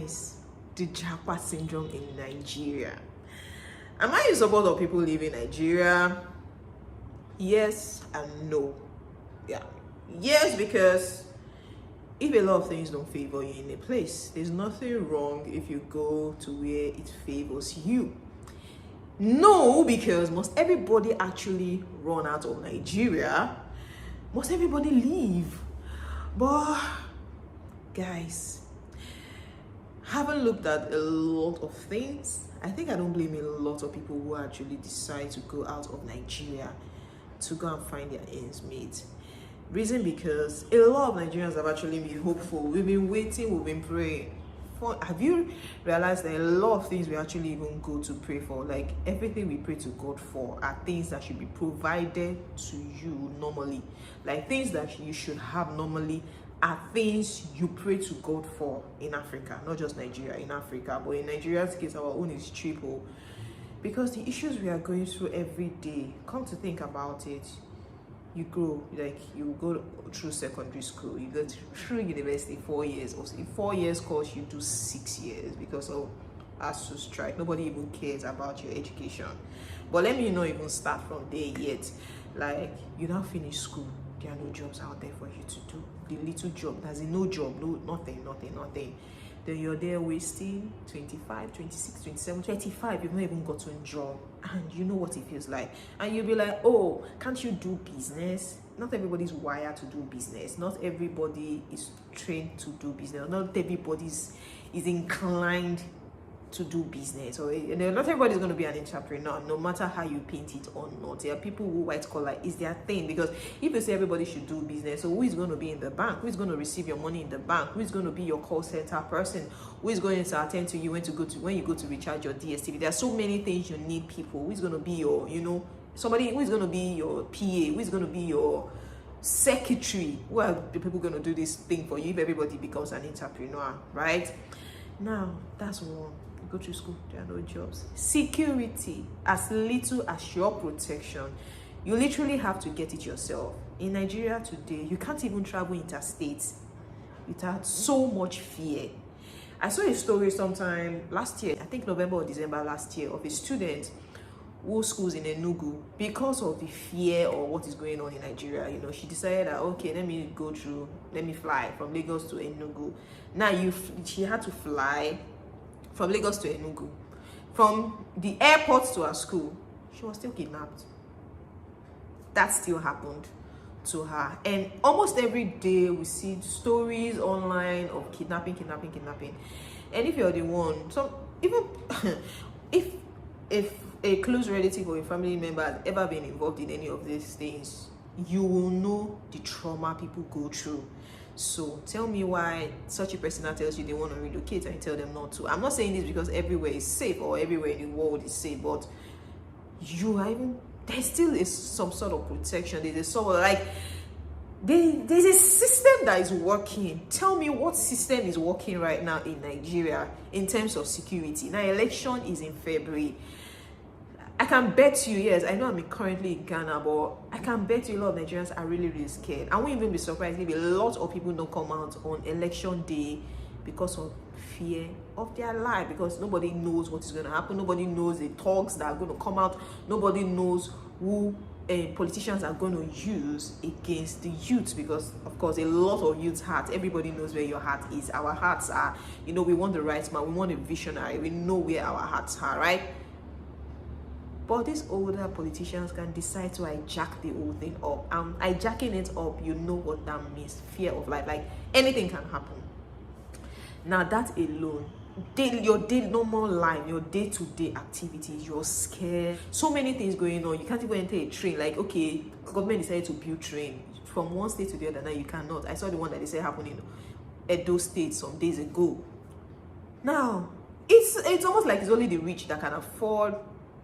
Guys, the Japa syndrome in Nigeria. Am I in support of people leaving Nigeria? Yes and no. Yeah. Yes, because if a lot of things don't favor you in a place, there's nothing wrong if you go to where it favors you. No, because must everybody actually run out of Nigeria? Must everybody leave? But guys, haven't looked at a lot of things. I think I don't blame a lot of people who actually decide to go out of Nigeria to go and find their ends meet. Reason because a lot of Nigerians have actually been hopeful. We've been waiting, we've been praying. Have you realized that a lot of things we actually even go to pray for, like everything we pray to God for, are things that should be provided to you normally? Like things that you should have normally are things you pray to God for in Africa, not just Nigeria, in Africa. But in Nigeria's case, our own is triple. Because the issues we are going through every day, come to think about it, you grow, like you go through secondary school, you go through university 4 years, or in 4 years course you do 6 years because of ASU strike. Nobody even cares about your education. But let me not even start from there yet. Like you now finish school, there are no jobs out there for you to do. The little job, there's no job, nothing. Then you're there wasting 25, 26, 27, 25, you've not even gotten a job, and you know what it feels like. And you'll be like, oh, can't you do business? Not everybody's wired to do business. Not everybody is trained to do business. Not everybody is inclined to do business, or not everybody's going to be an entrepreneur, no matter how you paint it or not. There are people who white collar is their thing, because if you say everybody should do business, so who is going to be in the bank? Who is going to receive your money in the bank? Who is going to be your call center person? Who is going to attend to you when you go to recharge your DSTV? There are so many things you need people. Who is going to be your, somebody who is going to be your PA? Who is going to be your secretary? Who are the people going to do this thing for you if everybody becomes an entrepreneur, right? Now, that's one. Go to school, there are no jobs. Security, as little as your protection, you literally have to get it yourself. In Nigeria today, you can't even travel interstate without so much fear. I saw a story sometime last year, I think November or December last year, of a student who schools in Enugu. Because of the fear or what is going on in Nigeria, she decided that, okay, let me fly from Lagos to Enugu. Now she had to fly from Lagos to Enugu. From the airport to her school, she was still kidnapped. That still happened to her. And almost every day we see stories online of kidnapping. And if you're the one, even if a close relative or a family member has ever been involved in any of these things, you will know the trauma people go through. So tell me why such a person that tells you they want to relocate and you tell them not to. I'm not saying this because everywhere is safe or everywhere in the world is safe, but there still is some sort of protection. There's a system that is working. Tell me what system is working right now in Nigeria in terms of security. Now, election is in February. I can bet you, yes, I know I'm currently in Ghana, but I can bet you a lot of Nigerians are really, really scared. I won't even be surprised if a lot of people don't come out on election day because of fear of their life, because nobody knows what is going to happen. Nobody knows the talks that are going to come out. Nobody knows who politicians are going to use against the youth, because of course a lot of youth's heart, everybody knows where your heart is. Our hearts are, we want the right man, we want a visionary, we know where our hearts are, right? But these older politicians can decide to hijack the whole thing up. And hijacking it up, you know what that means. Fear of life. Like anything can happen. Now that alone, your normal life, your day-to-day activities, you're scared. So many things going on. You can't even enter a train. Like, okay, government decided to build train from one state to the other. Now you cannot. I saw the one that they said happened in Edo State some days ago. Now, it's almost like it's only the rich that can afford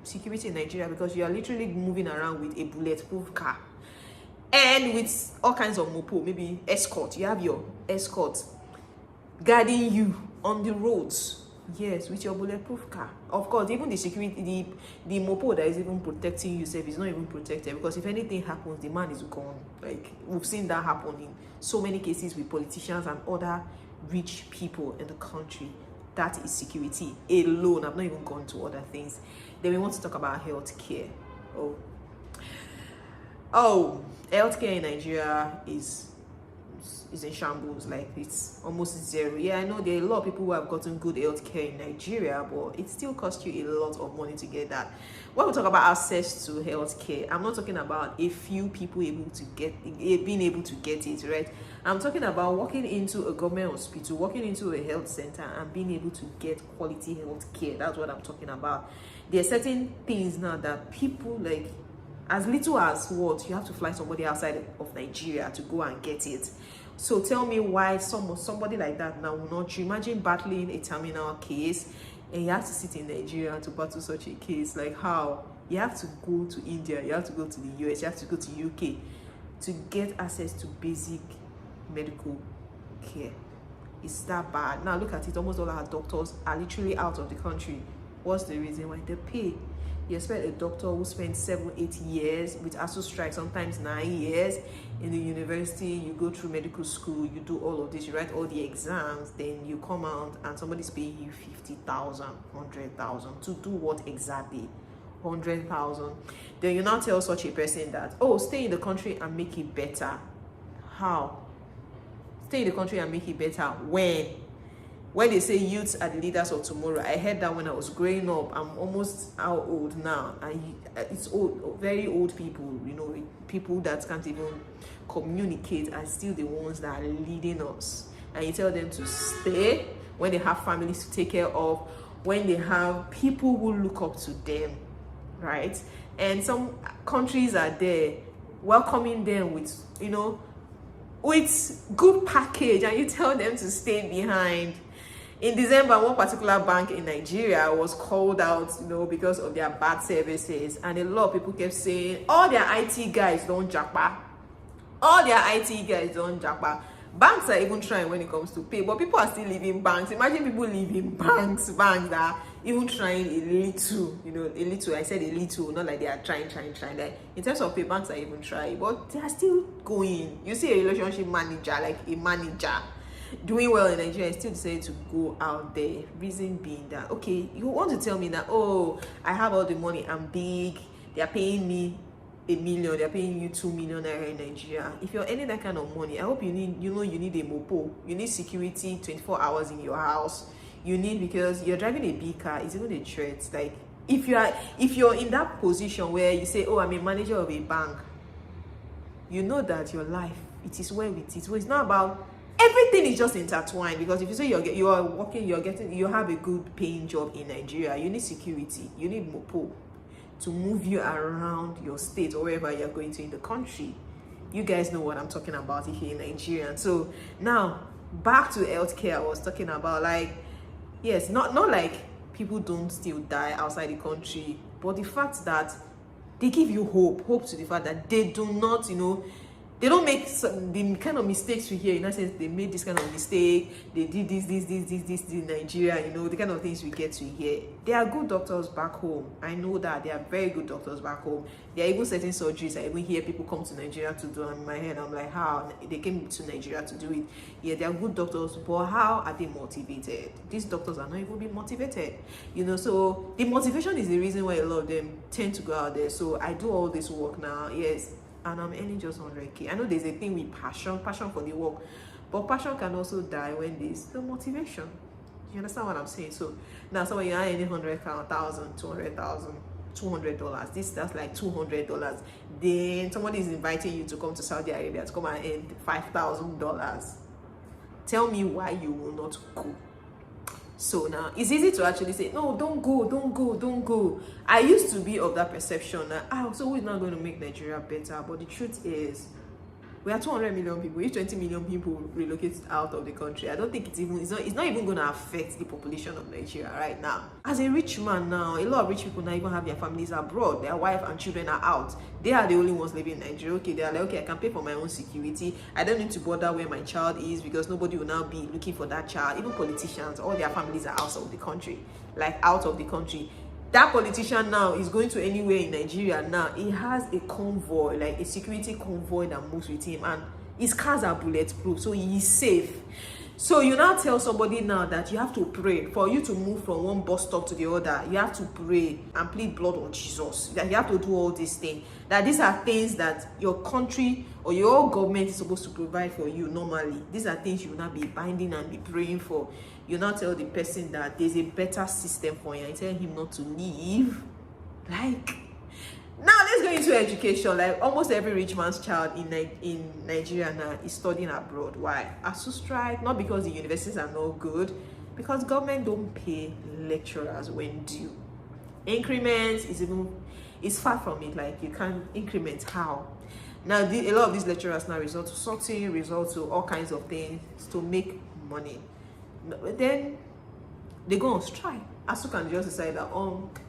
security in Nigeria, because you are literally moving around with a bulletproof car and with all kinds of mopo, maybe escort. You have your escort guarding you on the roads, yes, with your bulletproof car. Of course, even the security, the mopo that is even protecting yourself is not even protected, because if anything happens, the man is gone. Like, we've seen that happen in so many cases with politicians and other rich people in the country. That is security alone. I've not even gone to other things. Then we want to talk about healthcare. Healthcare in Nigeria is in shambles. Like, it's almost zero. Yeah, I know there are a lot of people who have gotten good healthcare in Nigeria, but it still costs you a lot of money to get that. When we talk about access to healthcare, I'm not talking about a few people being able to get it, right? I'm talking about walking into a government hospital, walking into a health center, and being able to get quality healthcare. That's what I'm talking about. There are certain things now that people, like, as little as what you have to fly somebody outside of Nigeria to go and get it. So tell me why somebody like that now will not. You imagine battling a terminal case and you have to sit in Nigeria to battle such a case. Like, how? You have to go to India, you have to go to the US, you have to go to UK to get access to basic medical care. It's that bad. Now look at it, almost all our doctors are literally out of the country. What's the reason why? They pay. You expect a doctor who spent 7-8 years with ASU strike, sometimes 9 years in the university. You go through medical school, you do all of this, you write all the exams, then you come out and somebody's paying you 50,000, 100,000 to do what exactly? 100,000. Then you now tell such a person that, oh, stay in the country and make it better. How? Stay in the country and make it better when they say youths are the leaders of tomorrow. I heard that when I was growing up. I'm almost how old now, and it's old, very old people, you know, people that can't even communicate are still the ones that are leading us. And you tell them to stay when they have families to take care of, when they have people who look up to them, right? And some countries are there welcoming them with, you know, with good package, and you tell them to stay behind. In December, one particular bank in Nigeria was called out, you know, because of their bad services, and a lot of people kept saying all their IT guys don't japa. All their IT guys don't japa. Banks are even trying when it comes to pay, but people are still leaving banks. Imagine people leaving banks that are even trying a little, you know, a little. I said a little, not like they are trying. Like, in terms of pay, banks are even trying, but they are still going. You see a relationship manager, like a manager, doing well in Nigeria, still decided to go out there. Reason being that, okay, you want to tell me that, oh, I have all the money, I'm big, they are paying me $1 million, they're paying you 2 million naira in Nigeria. If you're earning that kind of money, I hope you need a mopo, you need security 24 hours in your house. You need, because you're driving a big car, it's even a threat. Like, if you're in that position where you say, oh, I'm a manager of a bank, you know that your life, it is well with it. So it's not about, everything is just intertwined. Because if you say you are working, you have a good paying job in Nigeria, you need security, you need mopo to move you around your state or wherever you're going to in the country. You guys know what I'm talking about if you're in Nigeria. So now back to healthcare. I was talking about, like, yes, not like people don't still die outside the country, but the fact that they give you hope to the fact that they do not, you know, they don't make the kind of mistakes we hear. In that sense, they made this kind of mistake, they did this in Nigeria, you know, the kind of things we get to hear. There are good doctors back home. I know that there are very good doctors back home. There are even certain surgeries I even hear people come to Nigeria to do, and in my head I'm like, how? They came to Nigeria to do it. Yeah, they are good doctors, but how are they motivated? These doctors are not even being motivated, you know. So the motivation is the reason why a lot of them tend to go out there. So I do all this work now, yes, and I'm earning just 100K. I know there's a thing with passion for the work, but passion can also die when there's no motivation. You understand what I'm saying? So now, someone you're earning 100,000, 1,000, 200,000, $200. That's like $200. Then somebody is inviting you to come to Saudi Arabia to come and earn $5,000. Tell me why you will not go. So now it's easy to actually say, no, don't go. I used to be of that perception that, so we're not going to make Nigeria better. But the truth is, we are 200 million people. If 20 million people relocate out of the country, I don't think it's not even going to affect the population of Nigeria right now. As a rich man now, a lot of rich people now even have their families abroad. Their wife and children are out. They are the only ones living in Nigeria. Okay, they are like, okay, I can pay for my own security. I don't need to bother where my child is, because nobody will now be looking for that child. Even politicians, all their families are out of the country. Like, out of the country. That politician now is going to anywhere in Nigeria now. He has a convoy, like a security convoy that moves with him, and his cars are bulletproof, so he is safe. So you now tell somebody now that you have to pray for you to move from one bus stop to the other. You have to pray and plead blood on Jesus. That you have to do all these things. That these are things that your country or your government is supposed to provide for you normally. These are things you will not be binding and be praying for. You now tell the person that there's a better system for you and tell him not to leave. Like, now let's go into education. Like almost every rich man's child in Nigeria now is studying abroad. Why? ASU strike, not because the universities are not good, because government don't pay lecturers when due. Increments is far from it. Like you can't increment how. Now a lot of these lecturers now resort to sorting, resort to all kinds of things to make money. Then they go on strike. ASU can just decide that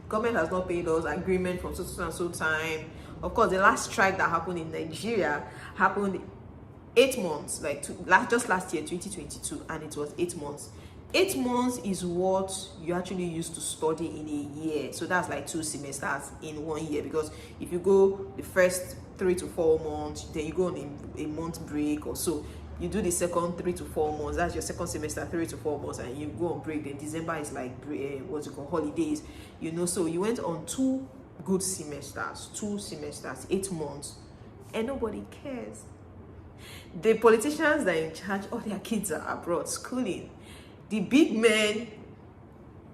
government has not paid us agreement from so and so time. Of course, the last strike that happened in Nigeria happened 8 months, like just last year, 2022, and it was 8 months. 8 months is what you actually used to study in a year. So that's like 2 semesters in 1 year, because if you go the first 3 to 4 months, then you go on a month break or so. You do the second 3 to 4 months, that's your second semester, 3 to 4 months, and you go on break. Then December is like holidays, so you went on 2 good semesters, 8 months, and nobody cares. The politicians that are in charge, all their kids are abroad schooling. The big men,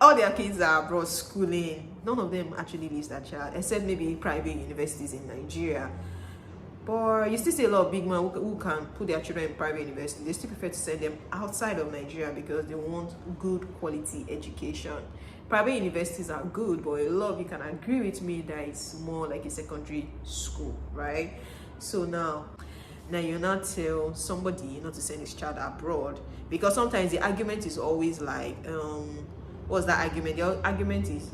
all their kids are abroad schooling. None of them actually leaves that child, except maybe private universities in Nigeria. But you still see a lot of big men who can put their children in private university. They still prefer to send them outside of Nigeria because they want good quality education. Private universities are good, but a lot of you can agree with me that it's more like a secondary school, right? So now you not tell somebody not to send his child abroad, because sometimes the argument is always like, what's that argument? The argument is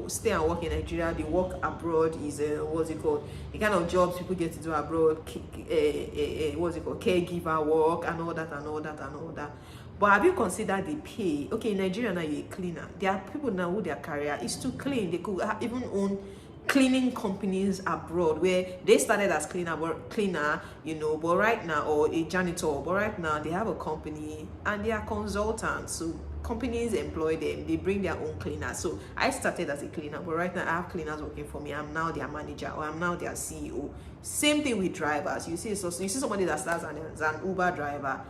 stay and work in Nigeria. The work abroad is what's it called? The kind of jobs people get to do abroad, what's it called? Caregiver work and all that. But have you considered the pay? Okay, in Nigeria now you're a cleaner. There are people now who their career is to clean. They could even own cleaning companies abroad where they started as cleaner, but right now, or a janitor, but right now they have a company and they are consultants. So companies employ them, they bring their own cleaners. So I started as a cleaner, but right now I have cleaners working for me. I'm now their manager, or I'm now their CEO. Same thing with drivers. You see somebody that starts as an Uber driver,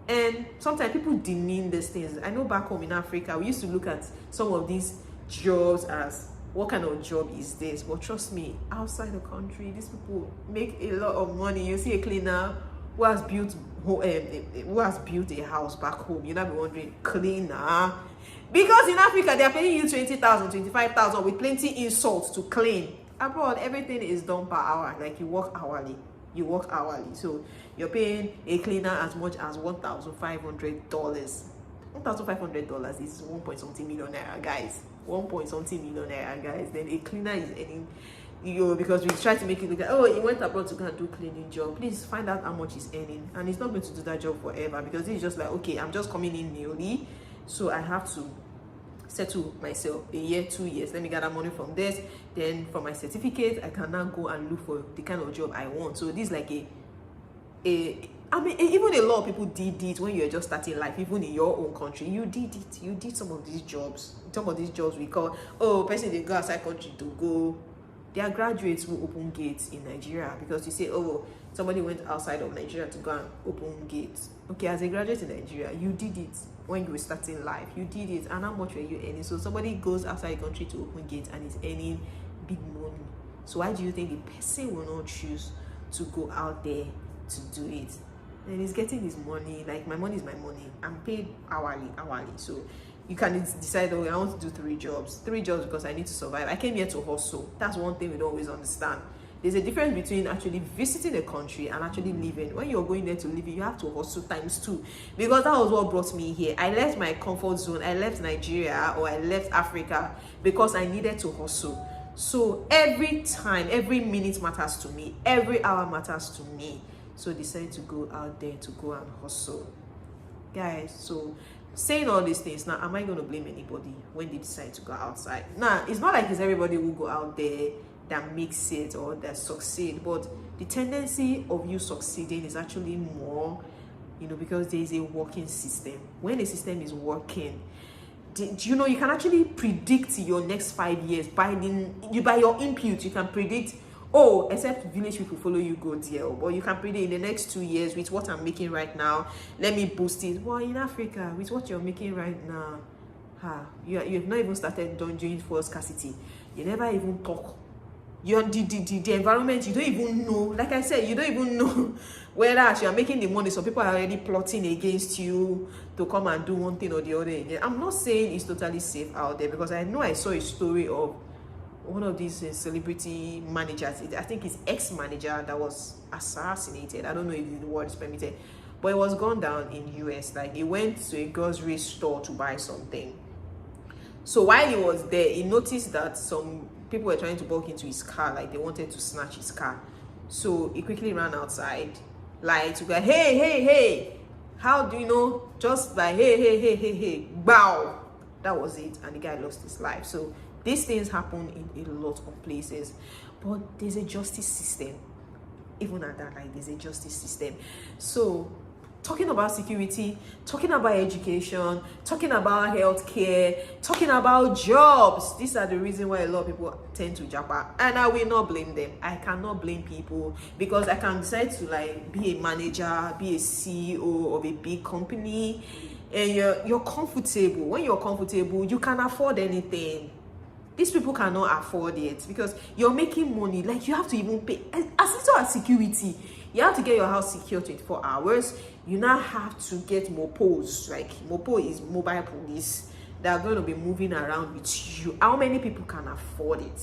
and sometimes people demean these things. I know back home in Africa, we used to look at some of these jobs as, what kind of job is this? But trust me, outside the country, these people make a lot of money. You see a cleaner who has built a house back home, you not be wondering, cleaner? Because in Africa they are paying you 20,000, 25,000 with plenty insults to clean. Abroad, everything is done per hour. Like you work hourly. So you're paying a cleaner as much as $1,500. $1,500 is 1 point something million naira, guys. 1 point something million naira, guys. Then a cleaner is earning, because we try to make it look like, oh, he went abroad to go and do cleaning job. Please find out how much he's earning, and he's not going to do that job forever, because he's just like, okay, I'm just coming in newly, so I have to settle myself a year, 2 years. Let me gather money from this. Then for my certificate, I can now go and look for the kind of job I want. So this is like even a lot of people did it when you're just starting life. Even in your own country, you did it. You did some of these jobs. Some of these jobs we call, person they go outside country to go. There are graduates who open gates in Nigeria, because you say, somebody went outside of Nigeria to go and open gates. Okay, as a graduate in Nigeria, you did it when you were starting life. You did it, and how much were you earning? So somebody goes outside the country to open gates and is earning big money. So why do you think the person will not choose to go out there to do it? And he's getting his money. Like, my money is my money. I'm paid hourly. So you can decide, I want to do 3 jobs because I need to survive. I came here to hustle. That's one thing we don't always understand. There's a difference between actually visiting a country and actually living. When you're going there to live, you have to hustle × 2, because that was what brought me here. I left my comfort zone. I left Nigeria, or I left Africa, because I needed to hustle. So every time, every minute matters to me, every hour matters to me. So I decided to go out there to go and hustle, guys. So saying all these things, now am I going to blame anybody when they decide to go outside? Now, it's not like it's everybody who go out there that makes it or that succeed, but the tendency of you succeeding is actually more because there is a working system. When a system is working, you can actually predict your next 5 years by your input. You can predict, except village people follow you go there, but you can predict in the next 2 years with what I'm making right now, let me boost it. Well, in Africa, with what you're making right now, you've not even started doing fuel scarcity. You never even talk. You're the environment, you don't even know. Like I said, you don't even know whether as you're making the money, some people are already plotting against you to come and do one thing or the other again. I'm not saying it's totally safe out there, because I know I saw a story of one of these celebrity managers. I think it's ex-manager that was assassinated. I don't know if the word is permitted, but it was gone down in US. Like, he went to a grocery store to buy something. So while he was there, he noticed that some people were trying to walk into his car, like they wanted to snatch his car. So he quickly ran outside, like to go, hey, how do you know? Just like, hey, bow. That was it, and the guy lost his life. So these things happen in a lot of places, but there's a justice system. Even at that, like, there's a justice system. So talking about security, talking about education, talking about healthcare, talking about jobs. These are the reasons why a lot of people tend to Japa. And I will not blame them. I cannot blame people, because I can decide to like be a manager, be a CEO of a big company, and you're comfortable. When you're comfortable, you can afford anything. These people cannot afford it, because you're making money. Like, you have to even pay as little as security. You have to get your house secure 24 hours. You now have to get mopos. Like, mopo is mobile police that are going to be moving around with you. How many people can afford it?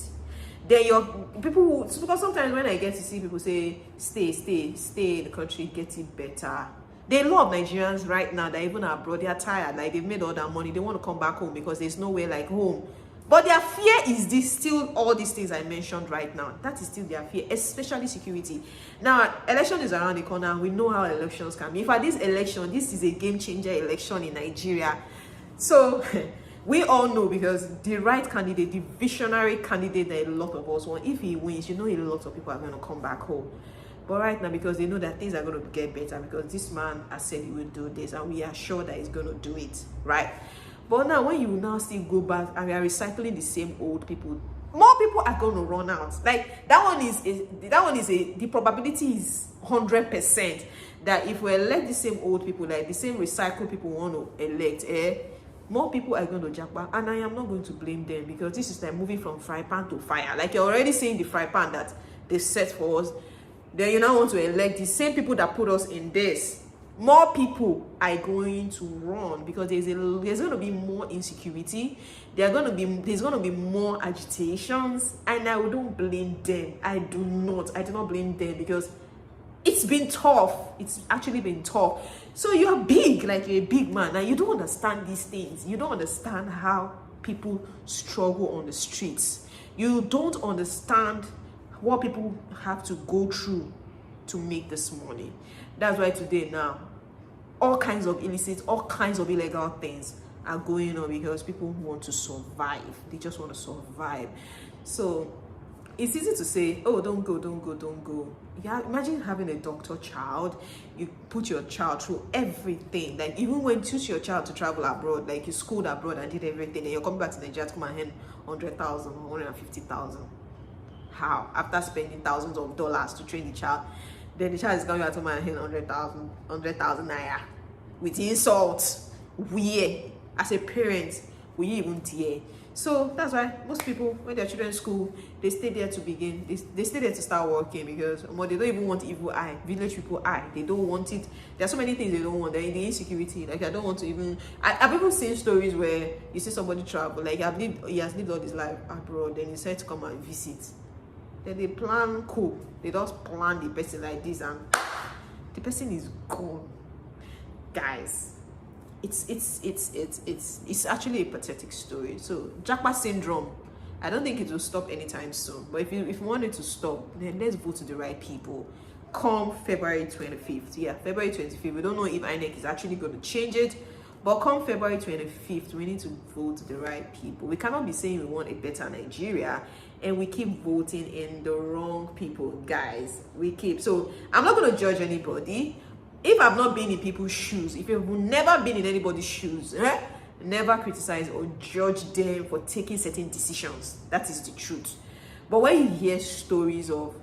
Then your people, because sometimes when I get to see people say, stay in the country, get it better. There are a lot of Nigerians right now that even abroad, they are tired. Like, they've made all that money. They want to come back home because there's nowhere like home. But their fear is still all these things I mentioned right now. That is still their fear, especially security. Now, election is around the corner. We know how elections can be. For this election, this is a game changer election in Nigeria. So we all know, because the right candidate, the visionary candidate that a lot of us want, if he wins, a lot of people are going to come back home. But right now, because they know that things are going to get better, because this man has said he will do this, and we are sure that he's going to do it, right? But now, when you now still go back and we are recycling the same old people, more people are going to run out. Like, the probability is 100% that if we elect the same old people, like the same recycled people want to elect, more people are going to Japa. And I am not going to blame them, because this is like moving from fry pan to fire. Like, you're already seeing the fry pan that they set for us. Then you now want to elect the same people that put us in this. More people are going to run, because there's going to be more insecurity. There's going to be more agitations, and I don't blame them. I do not blame them, because it's been tough. It's actually been tough. So you're big, like you're a big man, and you don't understand these things. You don't understand how people struggle on the streets. You don't understand what people have to go through to make this money. That's why today now, all kinds of illicit, all kinds of illegal things are going on, because people want to survive. They just want to survive. So it's easy to say, oh, don't go. Yeah, imagine having a doctor child. You put your child through everything. Like, even when you choose your child to travel abroad, like you schooled abroad and did everything, and you're coming back to Nigeria to come and hand 100,000 or 150,000. How? After spending thousands of dollars to train the child, then the child is coming back to my hand 100,000 naira with insult. Where, as a parent, will you even dare? So that's why most people, when their children in school, they stay there to begin. They stay there to start working, because they don't even want evil eye, village people eye. They don't want it. There are so many things they don't want. They're in the insecurity. Like, I don't want to even. I've even seen stories where you see somebody travel, like he has lived all his life abroad, then he said to come and visit. Then they plan cool. They just plan the person like this, and the person is gone. Guys, it's actually a pathetic story. So Japa syndrome, I don't think it will stop anytime soon. But if you want it to stop, then let's vote to the right people. Come February 25th. Yeah, February 25th. We don't know if INEC is actually going to change it. But come February 25th, we need to vote the right people. We cannot be saying we want a better Nigeria and we keep voting in the wrong people, guys. So I'm not going to judge anybody. if I've not been in people's shoes, if you've never been in anybody's shoes, never criticize or judge them for taking certain decisions. That is the truth. But when you hear stories of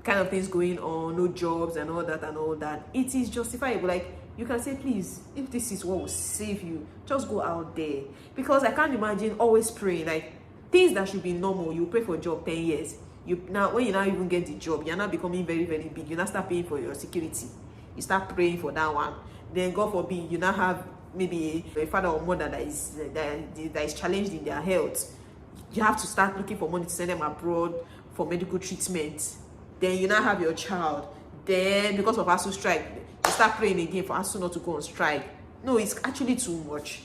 kind of things going on, no jobs and all that, it is justifiable. Like, you can say, please, if this is what will save you, just go out there. Because I can't imagine always praying. Like, things that should be normal, you pray for a job 10 years. When you now even get the job, you're now becoming very, very big. You now start paying for your security. You start praying for that one. Then, God forbid, you now have maybe a father or mother that is challenged in their health. You have to start looking for money to send them abroad for medical treatment. Then you now have your child. Then, because of ASU strike, you start praying again for ASU not to go on strike. No, it's actually too much.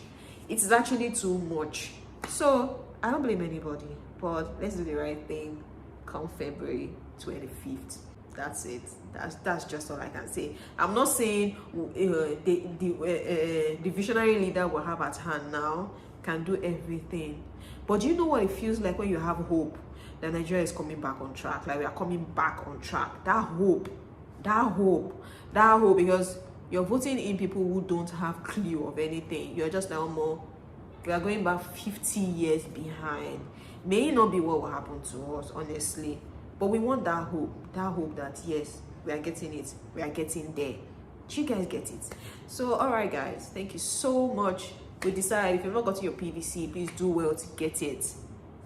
It is actually too much. So, I don't blame anybody. But let's do the right thing come February 25th. That's it. That's just all I can say. I'm not saying the visionary leader we have at hand now can do everything. But do you know what it feels like when you have hope that Nigeria is coming back on track? Like, we are coming back on track. That hope, because you're voting in people who don't have clue of anything. You're just now more, we are going back 50 years behind. May not be what will happen to us, honestly. But we want that hope that yes, we are getting it. We are getting there. Do you guys get it? So, all right, guys, thank you so much. We decide, if you've not gotten your PVC, please do well to get it.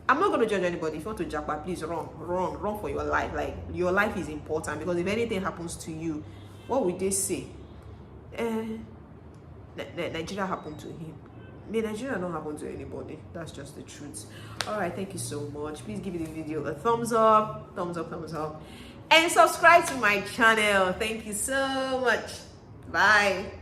I'm not going to judge anybody. If you want to Japa, please run for your life. Like, your life is important, because if anything happens to you, what would they say? Nigeria happened to him. May Nigeria not happen to anybody. That's just the truth. All right, thank you so much. Please give the video a thumbs up, and subscribe to my channel. Thank you so much. Bye.